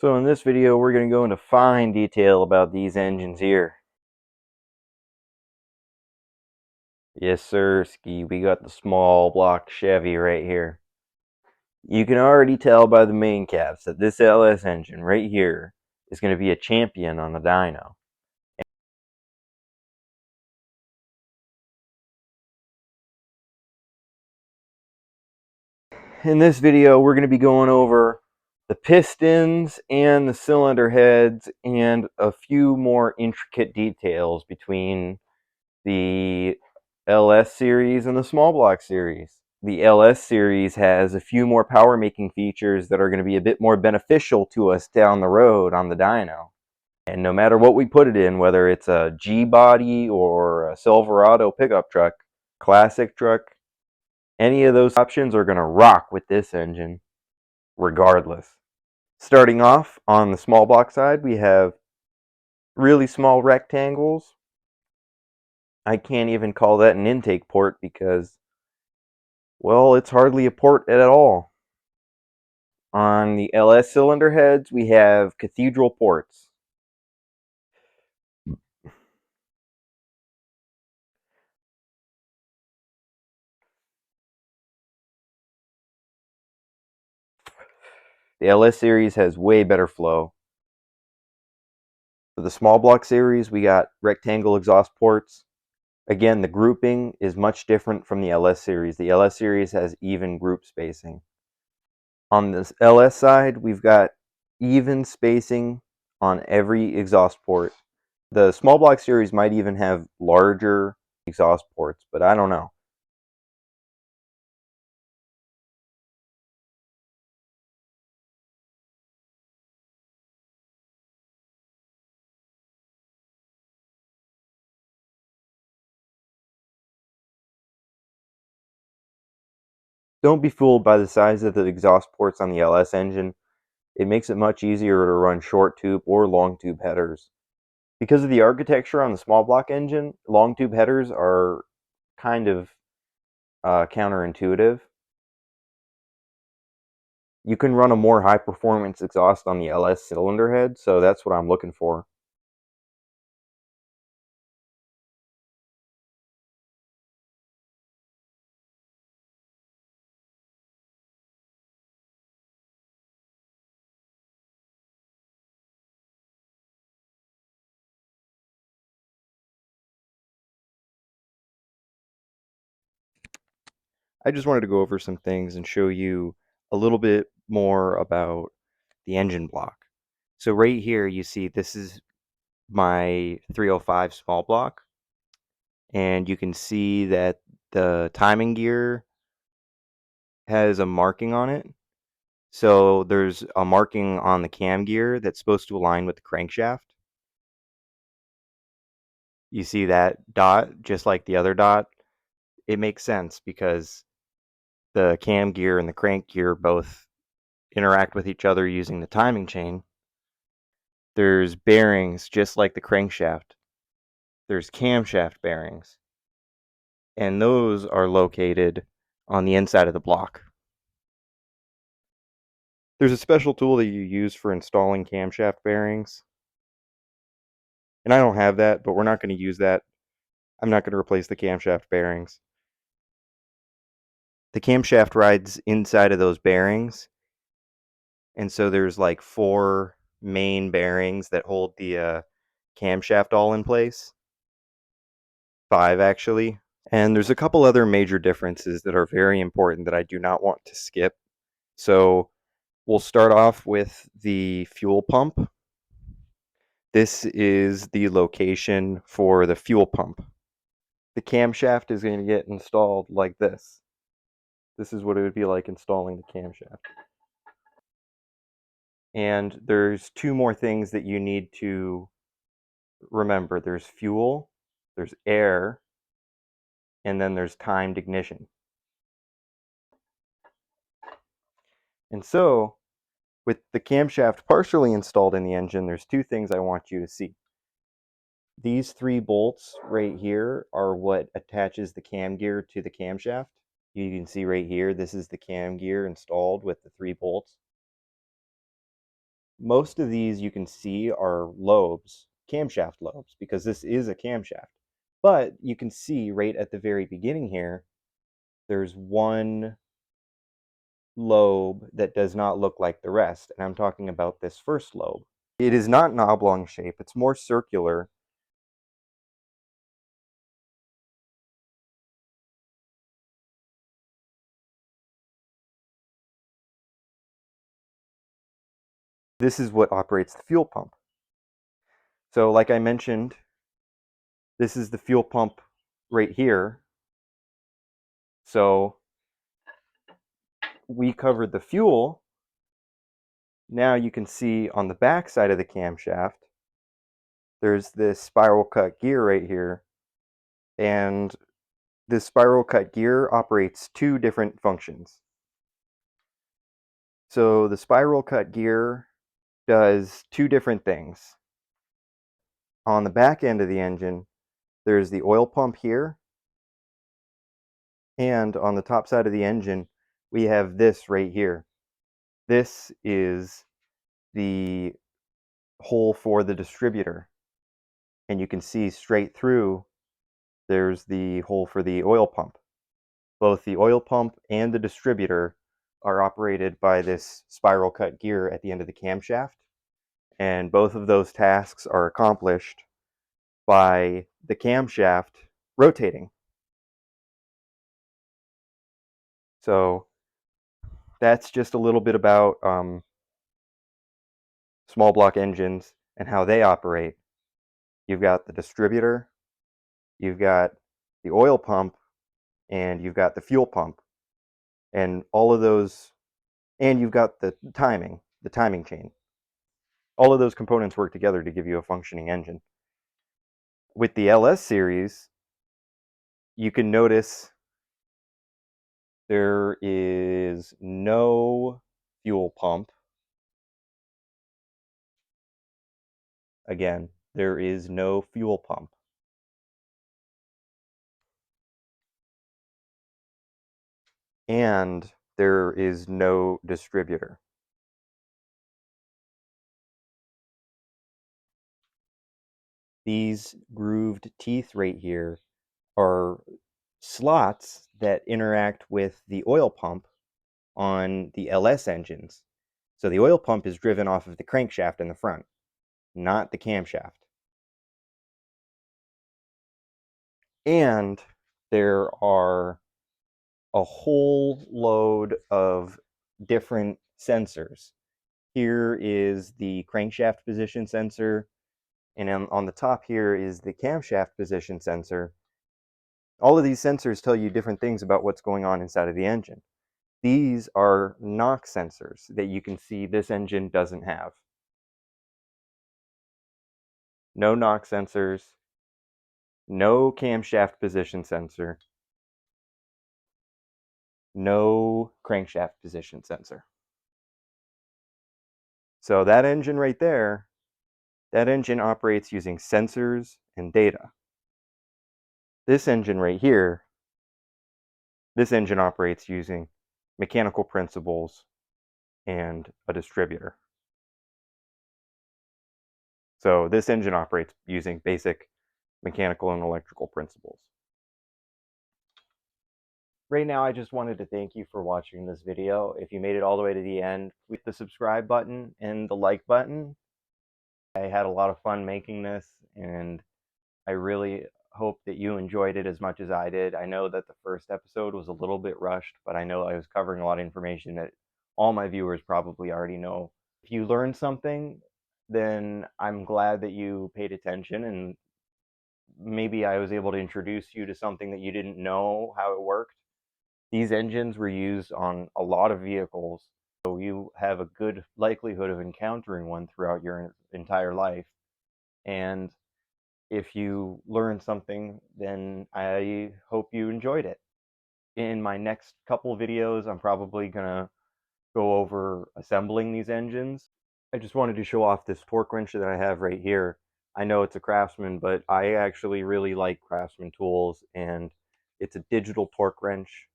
So in this video, we're going to go into fine detail about these engines here. Yes, sir, Ski. We got the small block Chevy right here. You can already tell by the main caps that this LS engine right here is going to be a champion on the dyno. In this video, we're going to be going over the pistons and the cylinder heads and a few more intricate details between the LS series and the small block series. The LS series has a few more power making features that are going to be a bit more beneficial to us down the road on the dyno. And no matter what we put it in, whether it's a G body or a Silverado pickup truck, classic truck, any of those options are going to rock with this engine regardless. Starting off on the small block side, we have really small rectangles. I can't even call that an intake port because, well, it's hardly a port at all. On the LS cylinder heads, we have cathedral ports. The LS series has way better flow. For the small block series, we got rectangle exhaust ports. Again, the grouping is much different from the LS series. The LS series has even group spacing. On this LS side, we've got even spacing on every exhaust port. The small block series might even have larger exhaust ports, but I don't know. Don't be fooled by the size of the exhaust ports on the LS engine. It makes it much easier to run short tube or long tube headers. Because of the architecture on the small block engine, long tube headers are kind of counterintuitive. You can run a more high performance exhaust on the LS cylinder head, so that's what I'm looking for. I just wanted to go over some things and show you a little bit more about the engine block. So right here you see this is my 305 small block, and you can see that the timing gear has a marking on it. So there's a marking on the cam gear that's supposed to align with the crankshaft. You see that dot just like the other dot. It makes sense because the cam gear and the crank gear both interact with each other using the timing chain. There's bearings just like the crankshaft. There's camshaft bearings, and those are located on the inside of the block. There's a special tool that you use for installing camshaft bearings, and I don't have that, but we're not going to use that. I'm not going to replace the camshaft bearings. The camshaft rides inside of those bearings, and so there's like 4 main bearings that hold the camshaft all in place. 5 actually. And there's a couple other major differences that are very important that I do not want to skip. So we'll start off with the fuel pump. This is the location for the fuel pump. The camshaft is going to get installed like this. This is what it would be like installing the camshaft. And there's 2 more things that you need to remember. There's fuel, there's air, and then there's timed ignition. And so, with the camshaft partially installed in the engine, there's 2 things I want you to see. These 3 bolts right here are what attaches the cam gear to the camshaft. You can see right here, this is the cam gear installed with the 3 bolts. Most of these you can see are lobes, camshaft lobes, because this is a camshaft. But you can see right at the very beginning here, there's one lobe that does not look like the rest, and I'm talking about this first lobe. It is not an oblong shape, it's more circular. This is what operates the fuel pump. So like I mentioned, this is the fuel pump right here. So we covered the fuel. Now you can see on the back side of the camshaft, there's this spiral cut gear right here. And this spiral cut gear operates two different functions. So the spiral cut gear does two different things. On the back end of the engine, there's the oil pump here. And on the top side of the engine, we have this right here. This is the hole for the distributor. And you can see straight through, there's the hole for the oil pump. Both the oil pump and the distributor are operated by this spiral cut gear at the end of the camshaft. And both of those tasks are accomplished by the camshaft rotating. So that's just a little bit about small block engines and how they operate. You've got the distributor, you've got the oil pump, and you've got the fuel pump. And all of those, and you've got the timing chain. All of those components work together to give you a functioning engine. With the LS series, you can notice there is no fuel pump. Again, there is no fuel pump. And there is no distributor. These grooved teeth right here are slots that interact with the oil pump on the LS engines. So the oil pump is driven off of the crankshaft in the front, not the camshaft. And there are a whole load of different sensors. Here is the crankshaft position sensor, and on the top here is the camshaft position sensor. All of these sensors tell you different things about what's going on inside of the engine. These are NOx sensors that you can see this engine doesn't have. No NOx sensors, no camshaft position sensor, no crankshaft position sensor. So that engine right there, that engine operates using sensors and data. This engine right here, this engine operates using mechanical principles and a distributor. So this engine operates using basic mechanical and electrical principles. Right now, I just wanted to thank you for watching this video. If you made it all the way to the end, click the subscribe button and the like button. I had a lot of fun making this, and I really hope that you enjoyed it as much as I did. I know that the first episode was a little bit rushed, but I know I was covering a lot of information that all my viewers probably already know. If you learned something, then I'm glad that you paid attention, and maybe I was able to introduce you to something that you didn't know how it worked. These engines were used on a lot of vehicles, so you have a good likelihood of encountering one throughout your entire life. And if you learned something, then I hope you enjoyed it. In my next couple videos, I'm probably going to go over assembling these engines. I just wanted to show off this torque wrench that I have right here. I know it's a Craftsman, but I actually really like Craftsman tools, and it's a digital torque wrench.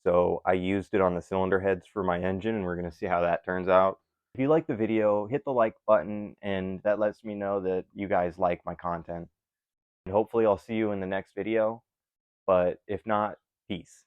So I used it on the cylinder heads for my engine, and we're going to see how that turns out. If you like the video, hit the like button, and that lets me know that you guys like my content. And hopefully I'll see you in the next video, but if not, peace.